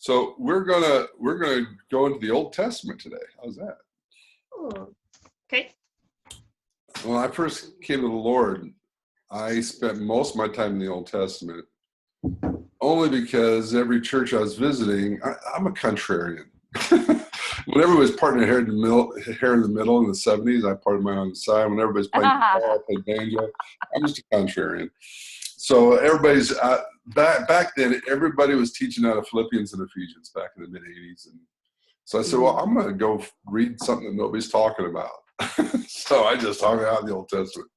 So we're gonna go into the Old Testament today. How's that? Ooh. Okay. When I first came to the Lord, I spent most of my time in the Old Testament, only because every church I was visiting, I'm a contrarian. When everybody's parting hair in the middle in the 70s, I parted mine on the side. When everybody's playing guitar, I played banjo. I'm just a contrarian. So everybody's back then. Everybody was teaching out of Philippians and Ephesians back in the mid '80s, and so I said, "Well, I'm going to go read something that nobody's talking about." So I just hung out in the Old Testament.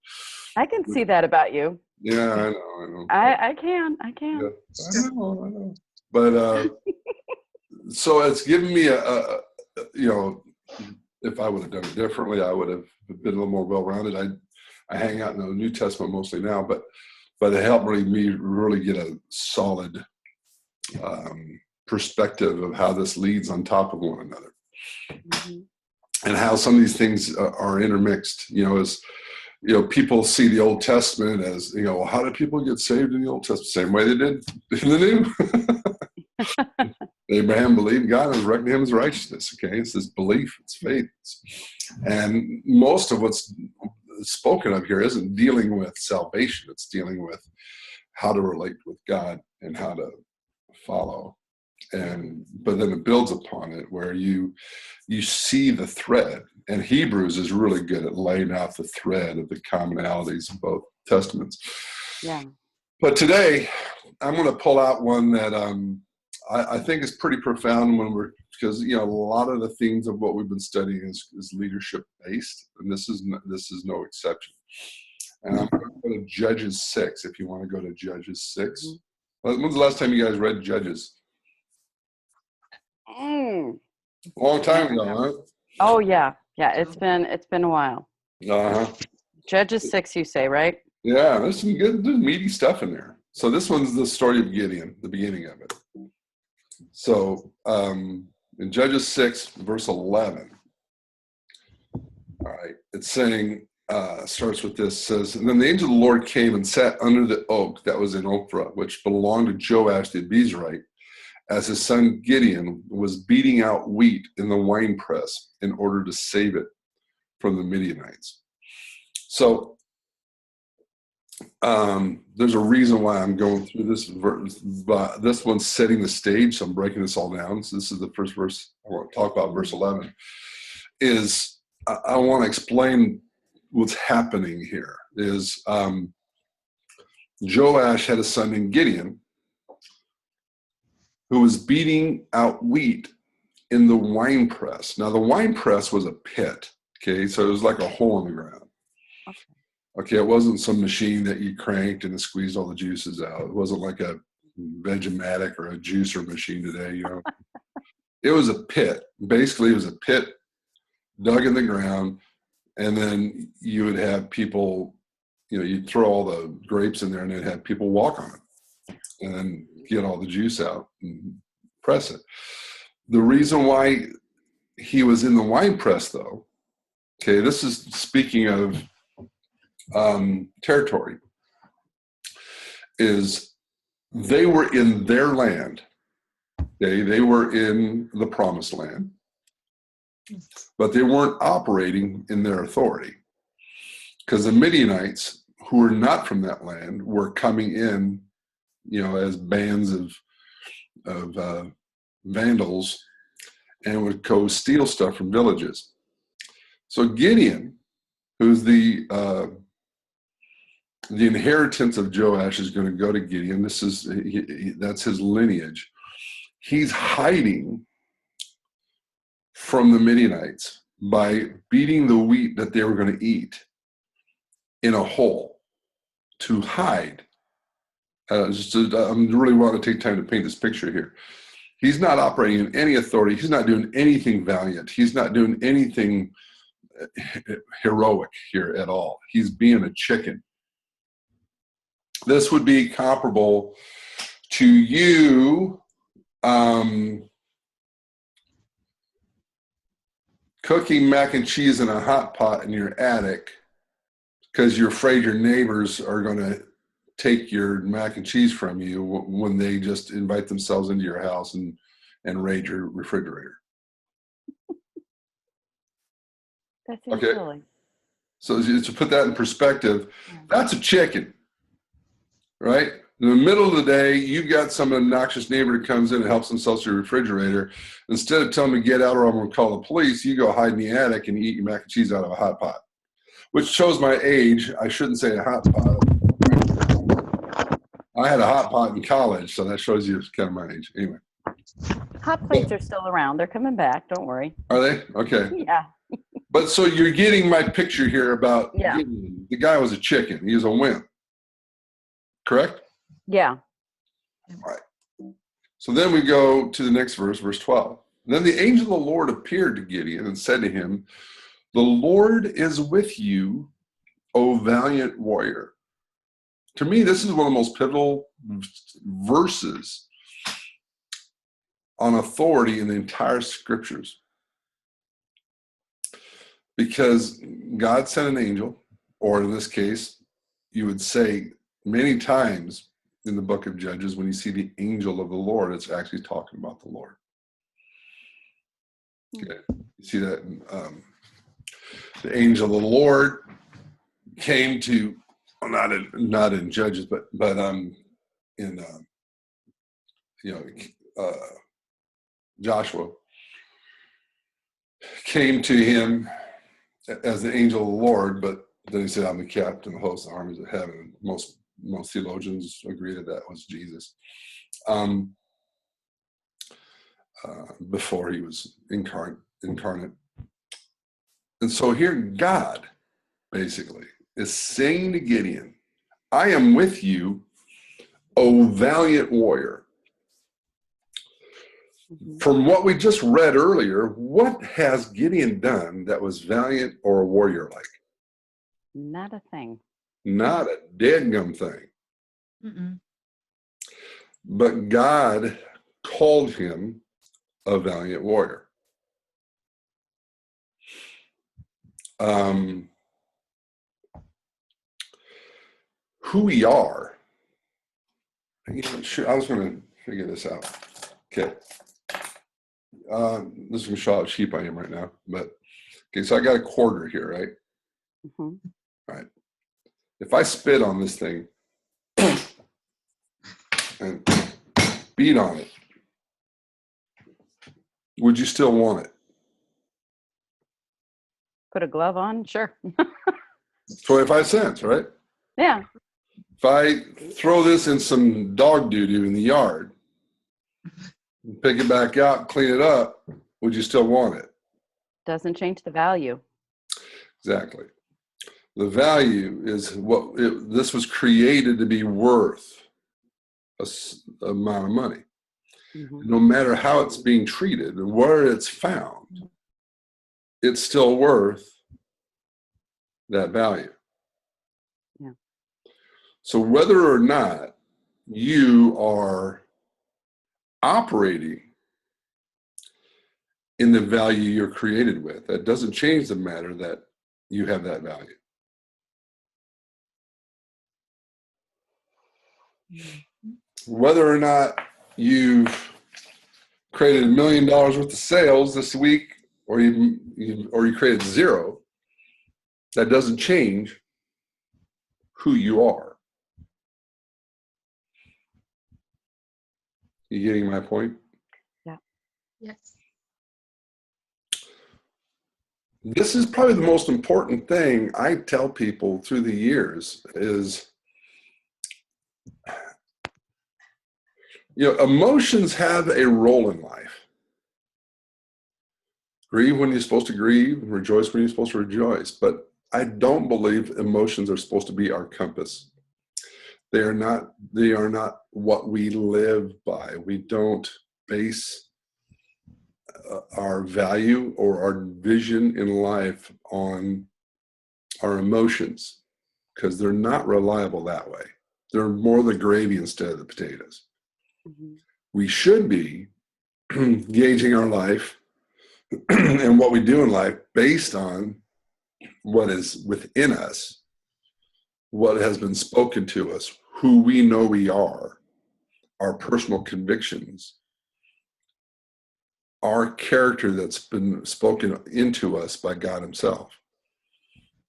I can see that about you. Yeah, I know. I can. Yeah, I know. But so it's given me a if I would have done it differently, I would have been a little more well-rounded. I hang out in the New Testament mostly now, but it helped me really get a solid perspective of how this leads on top of one another, and how some of these things are intermixed. As people see the Old Testament as, how did people get saved in the Old Testament? Same way they did in the New. Abraham believed God and reckoned him as righteousness. Okay, it's this belief, it's faith, and most of what's spoken of here isn't dealing with salvation. It's dealing with how to relate with God and how to follow. But then it builds upon it where you see the thread. And Hebrews is really good at laying out the thread of the commonalities of both testaments. Yeah. But today, I'm going to pull out one that I think is pretty profound because a lot of the themes of what we've been studying is leadership based, and this is no exception. And I'm going to go to Judges 6. If you want to go to Judges 6, when's the last time you guys read Judges? Long time ago, huh? Oh yeah. It's been a while. Judges 6, you say, right? Yeah, there's some good, meaty stuff in there. So this one's the story of Gideon, the beginning of it. So in Judges 6, verse 11, all right, it's saying, starts with this, says, and then the angel of the Lord came and sat under the oak that was in OPHRAH, which belonged to Joash the ABIEZRITE, as his son Gideon was beating out wheat in the winepress in order to save it from the Midianites. So there's a reason why I'm going through this verse, but this one's setting the stage, so I'm breaking this all down. So this is the first verse I want to talk about. Verse 11 is, I want to explain what's happening here. Is Joash had a son named Gideon who was beating out wheat in the wine press. Now the wine press was a pit, okay? So it was like a hole in the ground. Okay, it wasn't some machine that you cranked and it squeezed all the juices out. It wasn't like a Vegematic or a juicer machine today, It was a pit. Basically, it was a pit dug in the ground, and then you would have people, you'd throw all the grapes in there and they'd have people walk on it and then get all the juice out and press it. The reason why he was in the wine press, though, okay, this is speaking of territory, is they were in their land. Okay, they were in the promised land, but they weren't operating in their authority, because the Midianites, who were not from that land, were coming in, as bands of vandals, and would go steal stuff from villages. So Gideon, who's the inheritance of Joash, is going to go to Gideon. That's his lineage. He's hiding from the Midianites by beating the wheat that they were going to eat in a hole to hide. I really want to take time to paint this picture here. He's not operating in any authority. He's not doing anything valiant. He's not doing anything heroic here at all. He's being a chicken. This would be comparable to you cooking mac and cheese in a hot pot in your attic because you're afraid your neighbors are going to take your mac and cheese from you when they just invite themselves into your house and and raid your refrigerator. That seems Okay. silly. So to put that in perspective, that's a chicken, right? In the middle of the day, you've got some obnoxious neighbor who comes in and helps themselves to your refrigerator. Instead of telling them to get out or I'm going to call the police, you go hide in the attic and eat your mac and cheese out of a hot pot, which shows my age. I shouldn't say a hot pot. I had a hot pot in college, so that shows you kind of my age. Anyway. Hot plates are still around. They're coming back. Don't worry. Are they? Okay. Yeah. But so you're getting my picture here about Yeah. Gideon. The guy was a chicken. He was a wimp. Correct? Yeah. All right. So then we go to the next verse, verse 12. Then the angel of the Lord appeared to Gideon and said to him, "The Lord is with you, O valiant warrior." To me, this is one of the most pivotal verses on authority in the entire scriptures. Because God sent an angel, or in this case, you would say many times in the book of Judges, when you see the angel of the Lord, it's actually talking about the Lord. Okay. You see that the angel of the Lord came to, well, not in Judges, but in Joshua came to him as the angel of the Lord, but then he said, "I'm the captain of the host of the armies of heaven." Most theologians agree that that was Jesus before he was incarnate. And so here God basically is saying to Gideon, "I am with you, O valiant warrior." From what we just read earlier, what has Gideon done that was valiant or warrior-like? Not a thing. Not a deadgum thing. Mm-mm. But God called him a valiant warrior. Who we are. Sure, I was going to figure this out. Okay. This is going to show how cheap I am right now. But, okay, so I got a quarter here, right? Mm-hmm. All right. If I spit on this thing and beat on it, would you still want it? Put a glove on? Sure. 25 cents, right? Yeah. If I throw this in some dog doo-doo in the yard, pick it back out, clean it up, would you still want it? Doesn't change the value. Exactly. The value is what this was created to be worth a amount of money. Mm-hmm. No matter how it's being treated and where it's found, it's still worth that value. Yeah. So whether or not you are operating in the value you're created with, that doesn't change the matter that you have that value. Whether or not you've created $1 million worth of sales this week, or you created zero, that doesn't change who you are. You getting my point? Yeah. Yes. This is probably the most important thing I tell people through the years is, emotions have a role in life. Grieve when you're supposed to grieve, rejoice when you're supposed to rejoice. But I don't believe emotions are supposed to be our compass. They are not what we live by. We don't base our value or our vision in life on our emotions, because they're not reliable that way. They're more the gravy instead of the potatoes. Mm-hmm. We should be gauging our life and what we do in life based on what is within us, what has been spoken to us, who we know we are, our personal convictions, our character that's been spoken into us by God himself.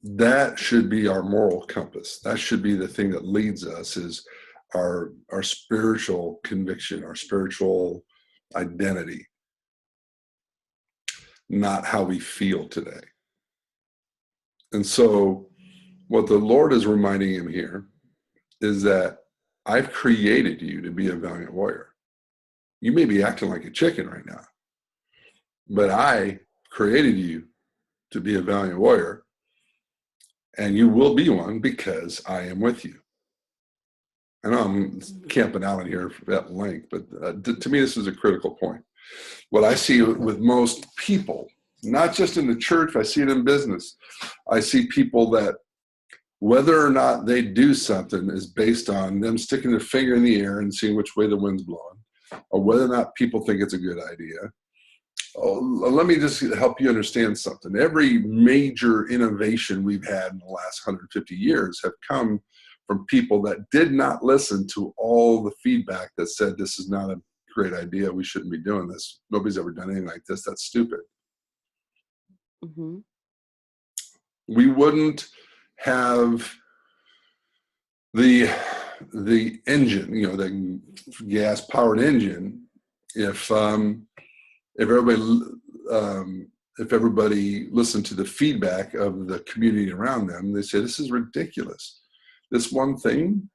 That should be our moral compass. That should be the thing that leads us, is our spiritual conviction, our spiritual identity, not how we feel today. And so what the Lord is reminding him here is that I've created you to be a valiant warrior. You may be acting like a chicken right now, but I created you to be a valiant warrior, and you will be one because I am with you. I know I'm camping out in here at length, but to me, this is a critical point. What I see with most people, not just in the church, I see it in business. I see people that whether or not they do something is based on them sticking their finger in the air and seeing which way the wind's blowing, or whether or not people think it's a good idea. Oh, let me just help you understand something. Every major innovation we've had in the last 150 years have come from people that did not listen to all the feedback that said this is not a great idea. We shouldn't be doing this. Nobody's ever done anything like this. That's stupid. Mm-hmm. We wouldn't have the engine, the gas powered engine, if everybody listened to the feedback of the community around them. They say, this is ridiculous. This one thing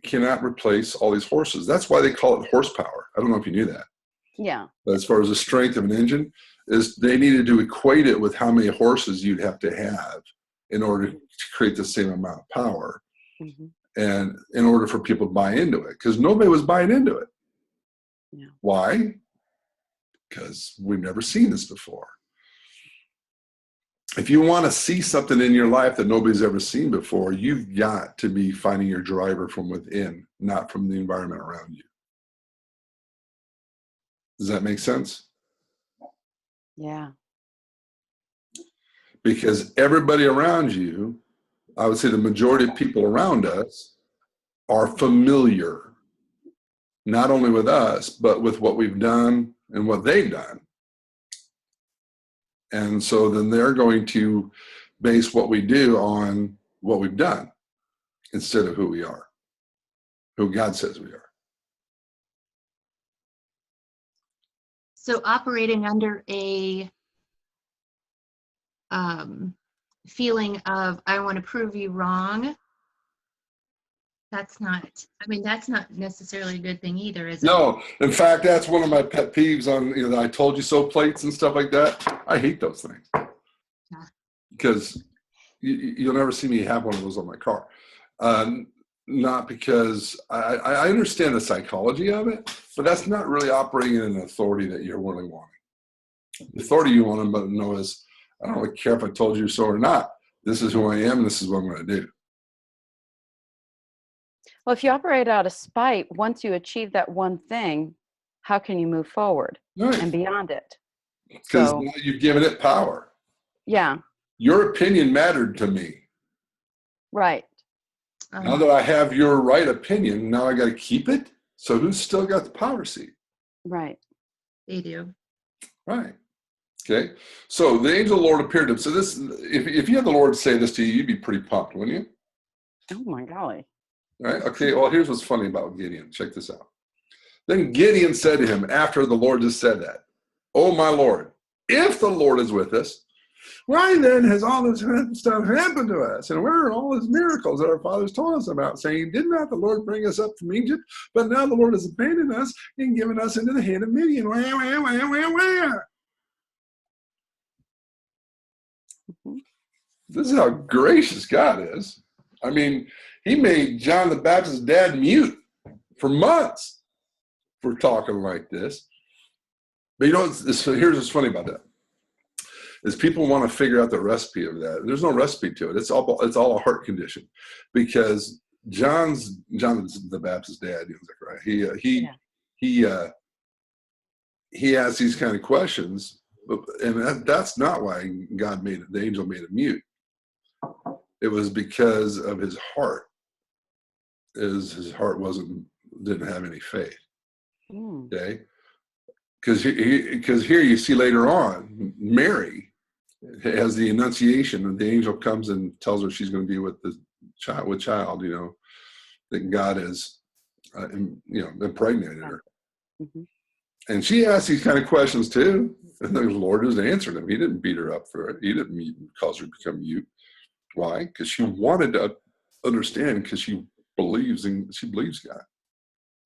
cannot replace all these horses. That's why they call it horsepower. I don't know if you knew that. Yeah. But as far as the strength of an engine, is they needed to equate it with how many horses you'd have to have in order to create the same amount of power. Mm-hmm. And in order for people to buy into it, because nobody was buying into it. Yeah. Why? Because we've never seen this before. If you want to see something in your life that nobody's ever seen before, you've got to be finding your driver from within, not from the environment around you. Does that make sense? Yeah. Because everybody around you, I would say the majority of people around us, are familiar, not only with us, but with what we've done and what they've done. And so then they're going to base what we do on what we've done instead of who we are, who God says we are. So operating under a feeling of, I want to prove you wrong, that's not necessarily a good thing either, is it? No, in fact, that's one of my pet peeves on, the I told you so plates and stuff like that. I hate those things. Yeah. Because you'll never see me have one of those on my car. Not because I understand the psychology of it, but that's not really operating in an authority that you're really wanting. The authority you want to know is, I don't really care if I told you so or not. This is who I am, and this is what I'm going to do. Well, if you operate out of spite, once you achieve that one thing, how can you move forward and beyond it? Because now you've given it power. Yeah. Your opinion mattered to me. Right. Now that I have your right opinion, now I got to keep it. So who's still got the power seat? Right. They do. Right. Okay. So the angel of the Lord appeared to him. So this, if you had the Lord say this to you, you'd be pretty pumped, wouldn't you? Oh my golly. Right. Okay. Well, here's what's funny about Gideon. Check this out. Then Gideon said to him, after the Lord just said that, "Oh my Lord, if the Lord is with us, why then has all this stuff happened to us? And where are all his miracles that our fathers told us about, saying, did not the Lord bring us up from Egypt? But now the Lord has abandoned us and given us into the hand of Midian." Mm-hmm. This is how gracious God is. I mean, he made John the Baptist's dad mute for months for talking like this. But here's what's funny about that. Is people want to figure out the recipe of that. There's no recipe to it. It's all a heart condition, because John the Baptist's dad, Zechariah, he asks these kind of questions, and that's not why the angel made him mute. It was because of his heart. His heart didn't have any faith. Okay. because here you see later on, Mary has the Annunciation, and the angel comes and tells her she's going to be with the child, you know, that God has, impregnated her. Mm-hmm. And she asked these kind of questions too, and the Lord has answered them. He didn't beat her up for it. He didn't cause her to become mute. Why? Because she wanted to understand, because she believes God.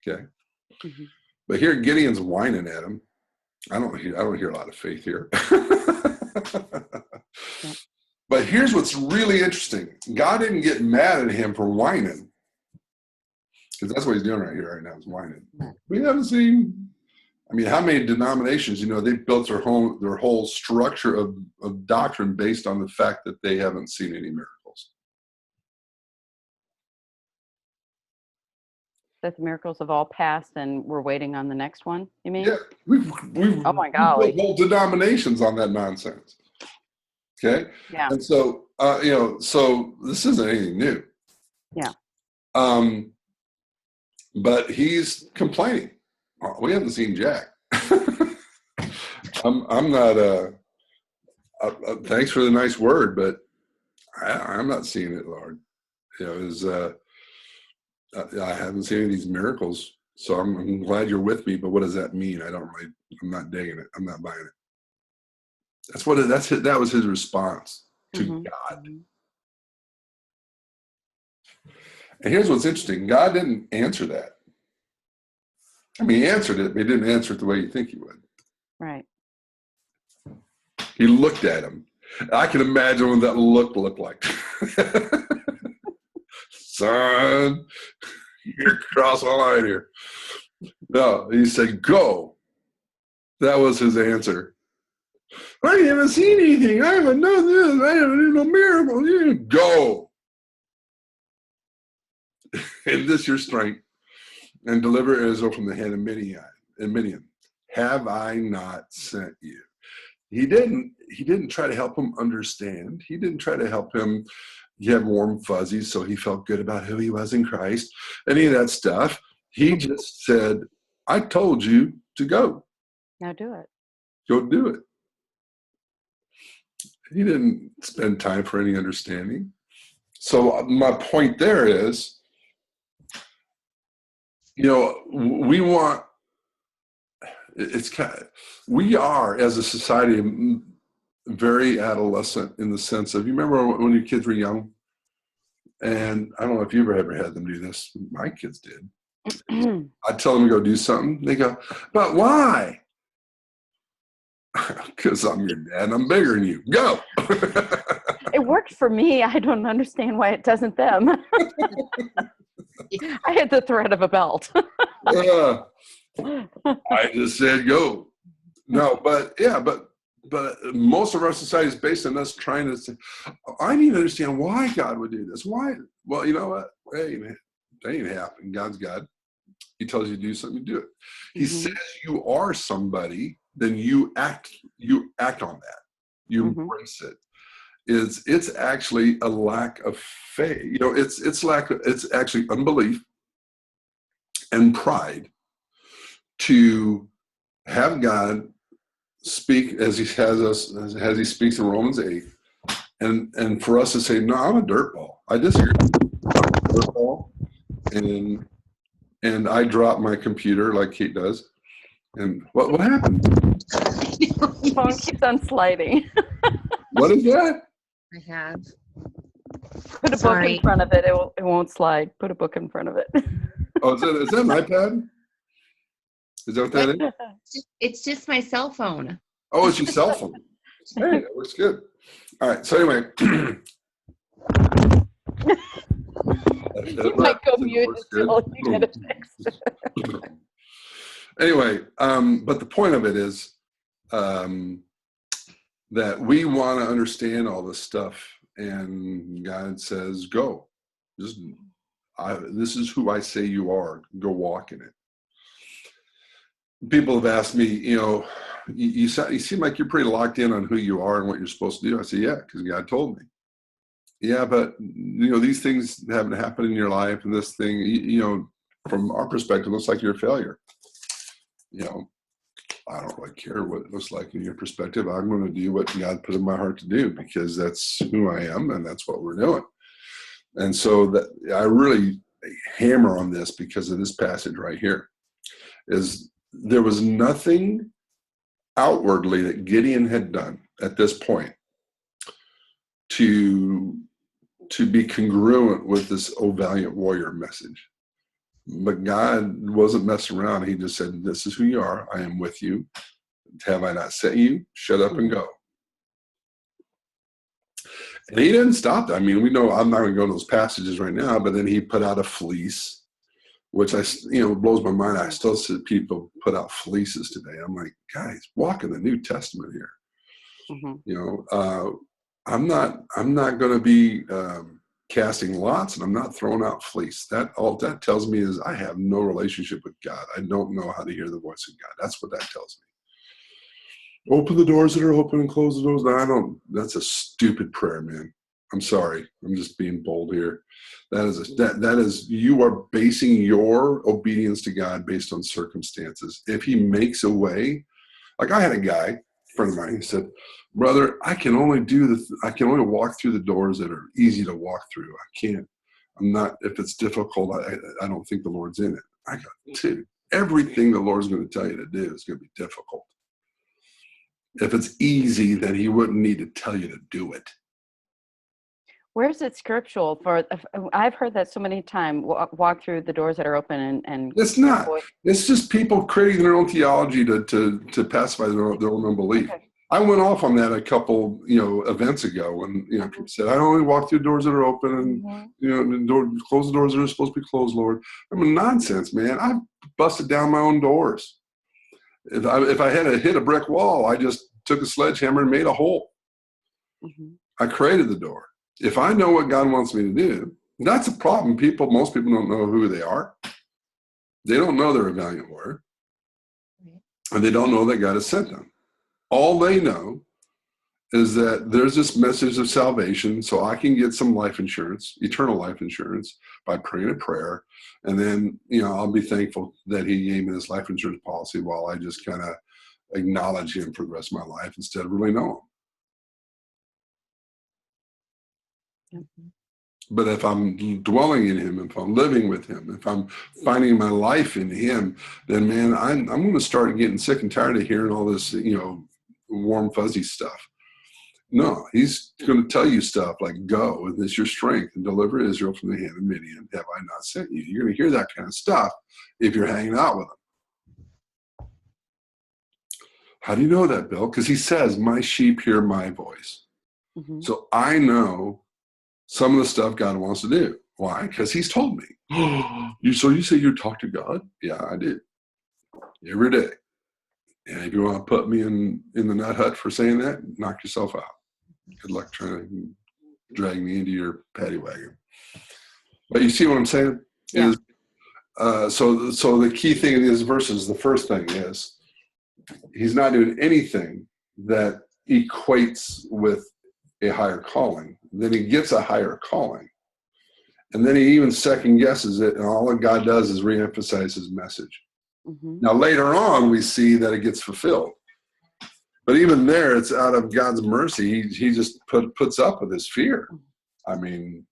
Okay. Mm-hmm. But here Gideon's whining at him. I don't hear a lot of faith here. Yeah. But here's what's really interesting. God didn't get mad at him for whining, because that's what he's doing right now, is whining. We haven't seen, I mean, how many denominations, they've built their whole structure of doctrine based on the fact that they haven't seen any miracles. That the miracles have all passed and we're waiting on the next one, you mean? Yeah, we've Oh my golly. built whole denominations on that nonsense. Okay? Yeah. And so, so this isn't anything new. Yeah. But he's complaining. We haven't seen Jack. I'm not, thanks for the nice word, but I'm not seeing it, Lord. I haven't seen any of these miracles, so I'm glad you're with me, but what does that mean? I'm not digging it. I'm not buying it. That was his response to God. And here's what's interesting. God didn't answer that. I mean, he answered it, but he didn't answer it the way you think he would. Right. He looked at him. I can imagine what that looked like. Son, you're crossing the line here. No, he said, go. That was his answer. I haven't seen anything. I haven't done this. I haven't done no miracle. You go. In this your strength, and deliver Israel from the hand of Midian. Have I not sent you? He didn't try to help him understand. He didn't try to help him get warm fuzzies so he felt good about who he was in Christ, any of that stuff. He just said, I told you to go. Now do it. Go do it. He didn't spend time for any understanding. So my point there is, we are, as a society, very adolescent in the sense of, you remember when your kids were young? And I don't know if you ever had them do this. My kids did. I'd tell them to go do something. They go, but why? Because I'm your dad and I'm bigger than you. Go. It worked for me. I don't understand why it doesn't them. I had the threat of a belt. I just said go. No, but most of our society is based on us trying to say, I need to understand why God would do this. Why? Well, you know what? Hey, man, that ain't happening. God's God. He tells you to do something, you do it. He says you are somebody, then you act on that. You embrace it. It's actually a lack of faith. It's actually unbelief and pride to have God speak as he speaks in Romans 8, and for us to say, no, I'm a dirtball. I disagree. I'm a dirtball, and I drop my computer like Kate does. And what happened? Phone keeps on sliding. What is that? I have. Put a book in front of it. It won't slide. Put a book in front of it. Oh, is that an iPad? Is that what that is? It's just my cell phone. Oh, it's your cell phone. Hey, that looks good. All right. So anyway. You might go mute until you get it fixed. Anyway, but the point of it is that we want to understand all this stuff, and God says, go. This is who I say you are. Go walk in it. People have asked me, you seem like you're pretty locked in on who you are and what you're supposed to do. I say, yeah, because God told me. Yeah, but these things haven't happened in your life, and this thing, from our perspective, looks like you're a failure. I don't really care what it looks like in your perspective. I'm going to do what God put in my heart to do, because that's who I am and that's what we're doing. And so that I really hammer on this because of this passage right here. Is there was nothing outwardly that Gideon had done at this point to be congruent with this "O valiant warrior" message. But God wasn't messing around. He just said, this is who you are. I am with you. Have I not sent you? Shut up and go. And he didn't stop that. I mean, we know, I'm not going to go to those passages right now, but then he put out a fleece, which blows my mind. I still see people put out fleeces today. I'm like, guys, walking the New Testament here. I'm not going to be casting lots, and I'm not throwing out fleece. All that tells me is I have no relationship with God. I don't know how to hear the voice of God. That's what that tells me. Open the doors that are open and close the doors that that's a stupid prayer, man. I'm sorry. I'm just being bold here. That is you are basing your obedience to God based on circumstances. If he makes a way, like I had a guy, friend of mine, he said, brother, I can only walk through the doors that are easy to walk through. If it's difficult, I don't think the Lord's in it. I go, dude, everything the Lord's going to tell you to do is going to be difficult. If it's easy, then he wouldn't need to tell you to do it. Where's it scriptural for? I've heard that so many times. Walk through the doors that are open and it's not. It's just people creating their own theology to pacify their own unbelief. Okay. I went off on that a couple events ago when people said, I only walk through doors that are open and close the doors that are supposed to be closed, Lord. I mean, nonsense, man. I busted down my own doors. If I had to hit a brick wall, I just took a sledgehammer and made a hole. I created the door. If I know what God wants me to do, that's a problem. Most people don't know who they are. They don't know they're a valiant warrior. And they don't know that God has sent them. All they know is that there's this message of salvation, so I can get some life insurance, eternal life insurance, by praying a prayer. And then, I'll be thankful that he gave me this life insurance policy while I just kind of acknowledge him for the rest of my life instead of really know him. But if I'm dwelling in him, if I'm living with him, if I'm finding my life in him, then man, I'm going to start getting sick and tired of hearing all this, warm, fuzzy stuff. No, he's going to tell you stuff like, go, and this is your strength, and deliver Israel from the hand of Midian. Have I not sent you? You're going to hear that kind of stuff if you're hanging out with him. How do you know that, Bill? Because he says, my sheep hear my voice. So I know some of the stuff God wants to do. Why? Because he's told me. So you say you talk to God? Yeah, I do. Every day. And if you want to put me in the nut hut for saying that, knock yourself out. Good luck trying to drag me into your paddy wagon. But you see what I'm saying? Yeah. So the key thing in these verses, the first thing is, he's not doing anything that equates with a higher calling. Then he gets a higher calling. And then he even second guesses it, and all that God does is reemphasize his message. Now later on, we see that it gets fulfilled. But even there, it's out of God's mercy. He just puts up with his fear. I mean,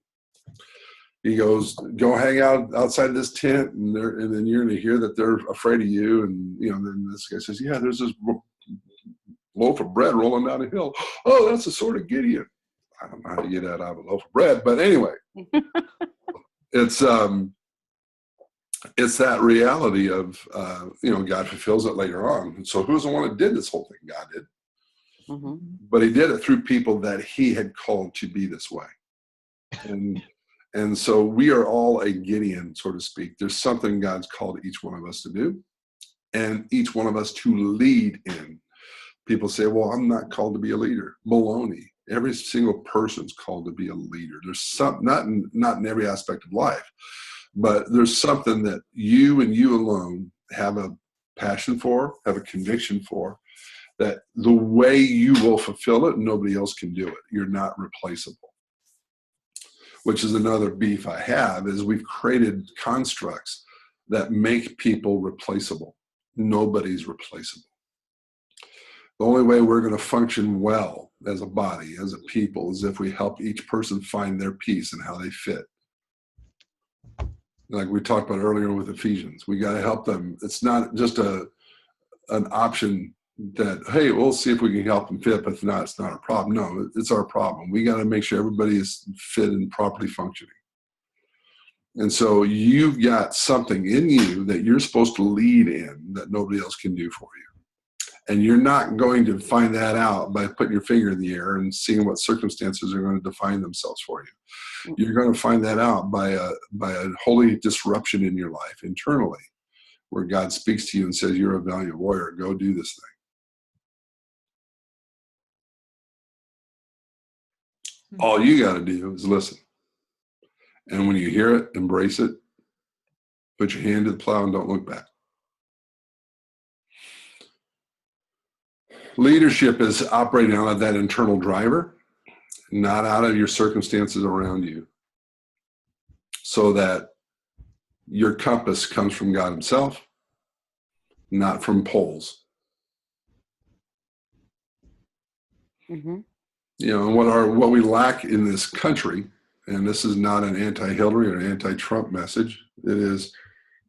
he goes, go hang out outside this tent, and then you're going to hear that they're afraid of you. And then this guy says, yeah, there's this loaf of bread rolling down a hill. Oh, that's the sword of Gideon. I don't know how to get that out of a loaf of bread, but anyway, it's that reality of God fulfills it later on. So who's the one that did this whole thing? God did. But he did it through people that he had called to be this way. And so we are all a Gideon, so to speak. There's something God's called each one of us to do, and each one of us to lead in. People say, well, I'm not called to be a leader. Baloney. Every single person's called to be a leader. There's some, not in every aspect of life, but there's something that you and you alone have a passion for, have a conviction for, that the way you will fulfill it, nobody else can do it. You're not replaceable. Which is another beef I have, is we've created constructs that make people replaceable. Nobody's replaceable. The only way we're going to function well as a body, as a people, is if we help each person find their piece and how they fit. Like we talked about earlier with Ephesians, we got to help them. It's not just an option that, hey, we'll see if we can help them fit, but if not, it's not a problem. No, it's our problem. We got to make sure everybody is fit and properly functioning. And so you've got something in you that you're supposed to lead in that nobody else can do for you. And you're not going to find that out by putting your finger in the air and seeing what circumstances are going to define themselves for you. You're going to find that out by a holy disruption in your life internally, where God speaks to you and says, you're a valiant warrior, go do this thing. All you got to do is listen. And when you hear it, embrace it, put your hand to the plow and don't look back. Leadership is operating out of that internal driver, not out of your circumstances around you, so that your compass comes from God himself, not from poles. Mm-hmm. You know, and what we lack in this country, and this is not an anti-Hillary or an anti-Trump message, it is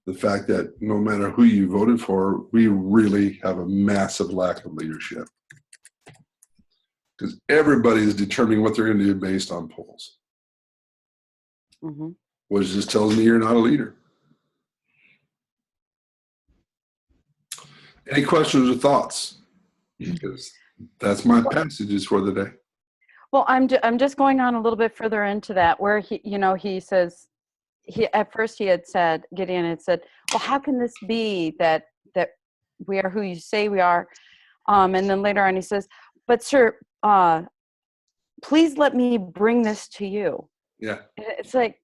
the fact that no matter who you voted for, we really have a massive lack of leadership. Because everybody is determining what they're going to do based on polls. Mm-hmm. Which just tells me you're not a leader. Any questions or thoughts? Because that's my passages for the day. Well, I'm just going on a little bit further into that, where he says, at first he had said, Gideon had said, well, how can this be that we are who you say we are? And then later on he says, but sir, please let me bring this to you. Yeah. It's like,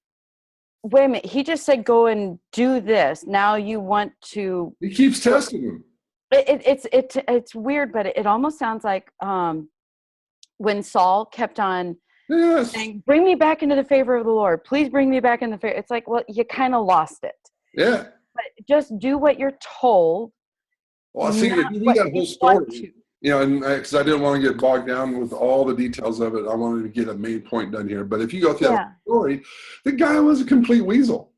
wait a minute, he just said go and do this. Now you want to. He keeps testing him. It's weird, but it almost sounds like when Saul kept on saying, bring me back into the favor of the Lord. Please bring me back in the favor. It's like, well, you kind of lost it. Yeah. But just do what you're told. Well, I see, if you read that whole story, you know, and because I didn't want to get bogged down with all the details of it, I wanted to get a main point done here. But if you go through that story, the guy was a complete weasel.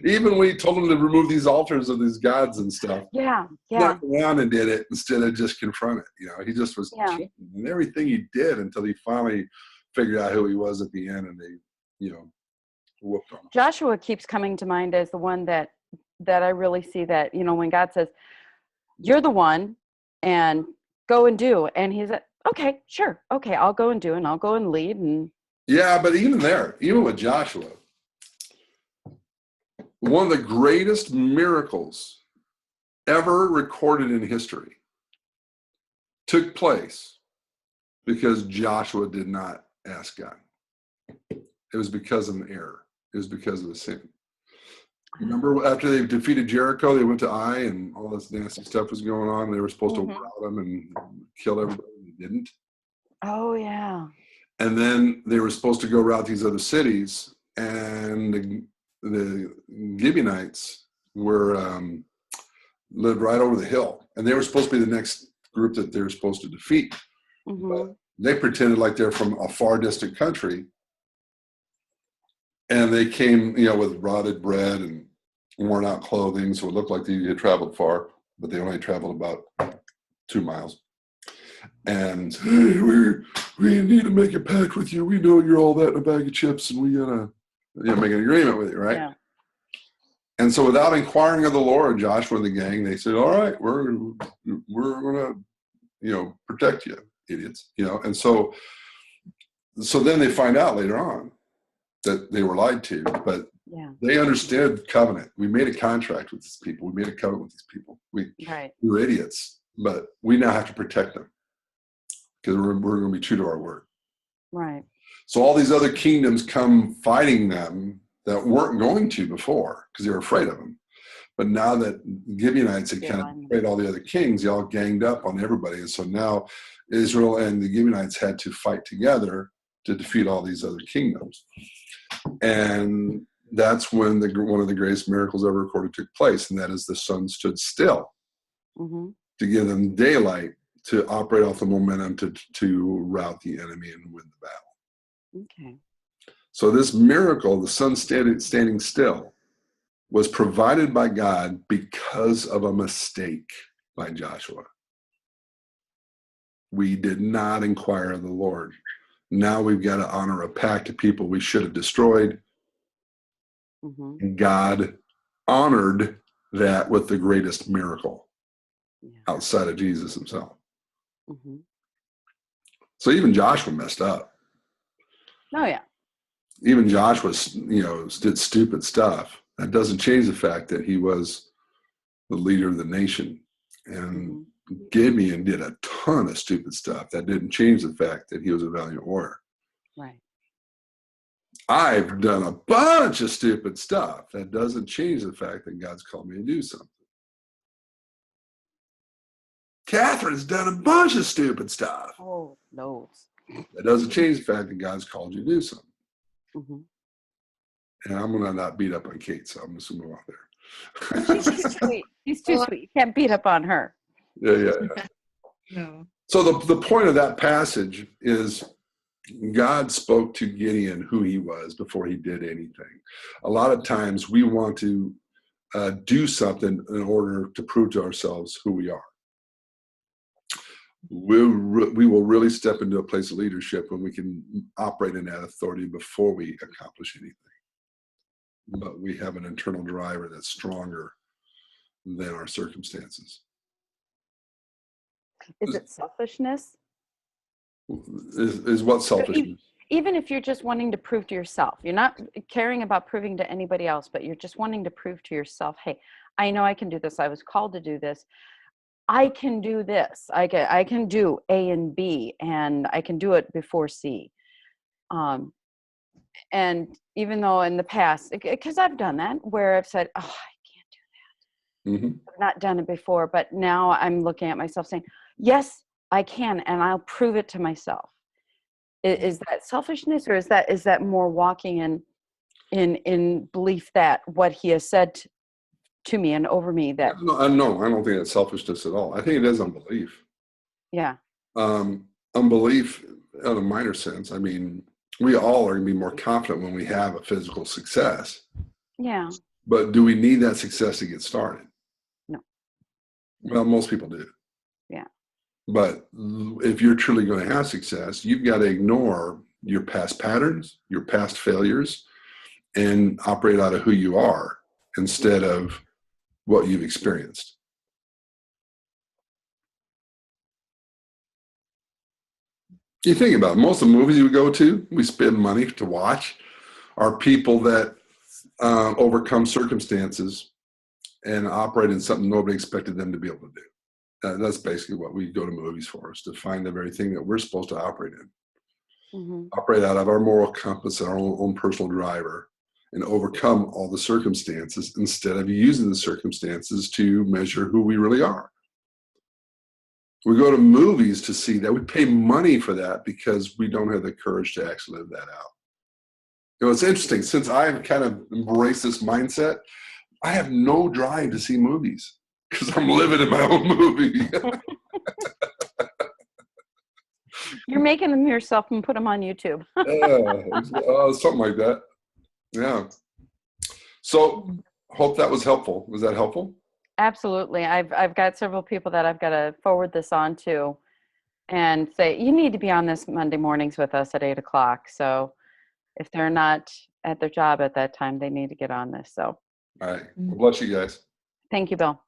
Even when he told him to remove these altars of these gods and stuff, knocked around and did it instead of just confront it. You know, he just was in everything he did until he finally figured out who he was at the end, and they, you know, whooped him. Joshua keeps coming to mind as the one that I really see that, you know, when God says, you're the one, and go and do, and he's like, okay, sure, okay, I'll go and do, and I'll go and lead, and but even with Joshua, one of the greatest miracles ever recorded in history took place because Joshua did not ask God. It was because of an error. It was because of a sin. Remember after they defeated Jericho, they went to Ai and all this nasty stuff was going on. They were supposed to rout them and kill everybody. They didn't. Oh, yeah. And then they were supposed to go rout these other cities, and the Gibeonites lived right over the hill, and they were supposed to be the next group that they were supposed to defeat. But they pretended like they're from a far distant country, and they came, you know, with rotted bread and worn out clothing, so it looked like they had traveled far, but they only traveled about 2 miles. And hey, we need to make a pact with you. We know you're all that in a bag of chips, and we gotta, you know, make an agreement with you, right? Yeah. And so without inquiring of the Lord, Joshua and the gang, they said, all right, we're gonna, you know, protect you, idiots, you know. And so then they find out later on that they were lied to, but they understood covenant. We made a contract with these people. We made a covenant with these people. We were idiots, but we now have to protect them because we're going to be true to our word. Right. So all these other kingdoms come fighting them that weren't going to before because they were afraid of them. But now that Gibeonites had kind of betrayed all the other kings, they all ganged up on everybody. And so now Israel and the Gibeonites had to fight together to defeat all these other kingdoms. And that's when one of the greatest miracles ever recorded took place, and that is the sun stood still to give them daylight to operate off the momentum to rout the enemy and win the battle. Okay. So this miracle, the sun standing still, was provided by God because of a mistake by Joshua. We did not inquire of the Lord. Now we've got to honor a pact of people we should have destroyed. Mm-hmm. And God honored that with the greatest miracle outside of Jesus himself. Mm-hmm. So even Joshua messed up. Oh, yeah. Even Joshua, did stupid stuff. That doesn't change the fact that he was the leader of the nation. And Gideon did a ton of stupid stuff. That didn't change the fact that he was a valiant warrior. Right. I've done a bunch of stupid stuff. That doesn't change the fact that God's called me to do something. Catherine's done a bunch of stupid stuff. Oh, loads. That doesn't change the fact that God's called you to do something. Mm-hmm. And I'm going to not beat up on Kate, so I'm just going to move on She's too there. sweet. She's too sweet. You can't beat up on her. Yeah. No. So the point of that passage is God spoke to Gideon who he was before he did anything. A lot of times we want to do something in order to prove to ourselves who we are. We will really step into a place of leadership when we can operate in that authority before we accomplish anything. But we have an internal driver that's stronger than our circumstances. Is it selfishness? Is what selfishness? Even if you're just wanting to prove to yourself, you're not caring about proving to anybody else, but you're just wanting to prove to yourself, hey, I know I can do this. I was called to do this. I can do this. I can do A and B, and I can do it before C. And even though in the past, because I've done that, where I've said, oh, I can't do that. Mm-hmm. I've not done it before, but now I'm looking at myself saying, yes, I can, and I'll prove it to myself. Is that selfishness, or is that more walking in belief that what he has said to me and over me that? No, I don't think that's selfishness at all. I think it is unbelief. Yeah. Unbelief in a minor sense. I mean, we all are going to be more confident when we have a physical success. Yeah. But do we need that success to get started? No. Well, most people do. Yeah. But if you're truly going to have success, you've got to ignore your past patterns, your past failures, and operate out of who you are instead of what you've experienced. You think about it, most of the movies we go to, we spend money to watch, are people that overcome circumstances and operate in something nobody expected them to be able to do. That's basically what we go to movies for, is to find the very thing that we're supposed to operate in. Mm-hmm. Operate out of our moral compass, our own personal driver, and overcome all the circumstances instead of using the circumstances to measure who we really are. We go to movies to see that. We pay money for that because we don't have the courage to actually live that out. It's interesting. Since I've kind of embraced this mindset, I have no drive to see movies because I'm living in my own movie. You're making them yourself and put them on YouTube. Something like that. Yeah. So hope that was helpful. Was that helpful? Absolutely. I've got several people that I've got to forward this on to and say, you need to be on this Monday mornings with us at 8:00. So if they're not at their job at that time, they need to get on this. So All right. Well, bless you guys. thank you, Bill.